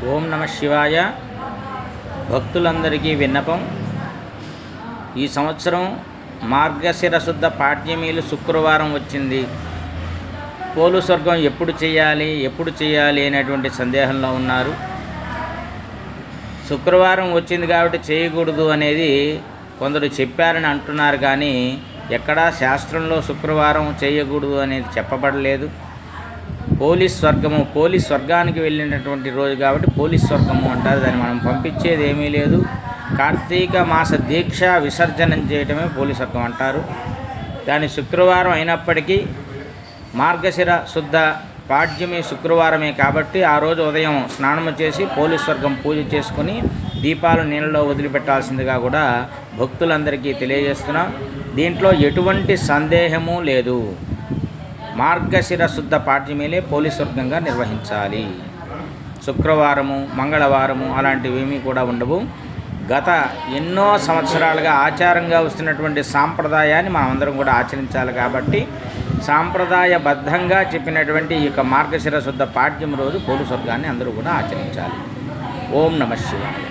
ఓం నమ శివాయ. భక్తులందరికీ విన్నపం. ఈ సంవత్సరం మార్గశిర శుద్ధ పాడ్యమిలు శుక్రవారం వచ్చింది. పోలు స్వర్గం ఎప్పుడు చేయాలి అనేటువంటి సందేహంలో ఉన్నారు. శుక్రవారం వచ్చింది కాబట్టి చేయకూడదు అనేది కొందరు చెప్పారని అంటున్నారు, కానీ ఎక్కడా శాస్త్రంలో శుక్రవారం చేయకూడదు అనేది చెప్పబడలేదు. పోలీస్ స్వర్గానికి వెళ్ళినటువంటి రోజు కాబట్టి పోలీస్ స్వర్గము అంటారు. దాన్ని మనం పంపించేది ఏమీ లేదు. కార్తీక మాస దీక్ష విసర్జనం చేయటమే పోలీస్ స్వర్గం అంటారు. దాని శుక్రవారం అయినప్పటికీ మార్గశిర శుద్ధ పాడ్యమి శుక్రవారమే కాబట్టి ఆ రోజు ఉదయం స్నానం చేసి పోలీస్ స్వర్గం పూజ చేసుకుని దీపాలు నీళ్ళలో వదిలిపెట్టాల్సిందిగా కూడా భక్తులందరికీ తెలియజేస్తున్నాం. దీంట్లో ఎటువంటి సందేహము లేదు. మార్గశిర శుద్ధ పాడ్యమిలే పోలీస్ స్వర్గంగా నిర్వహించాలి. శుక్రవారము, మంగళవారము అలాంటివేమీ కూడా ఉండవు. గత ఎన్నో సంవత్సరాలుగా ఆచారంగా వస్తున్నటువంటి సాంప్రదాయాన్ని మనమందరం కూడా ఆచరించాలి. కాబట్టి సాంప్రదాయబద్ధంగా చెప్పినటువంటి ఈ యొక్క మార్గశిర శుద్ధ పాడ్యమి రోజు పోలీస్ స్వర్గాన్ని అందరూ కూడా ఆచరించాలి. ఓం నమ శివాయ.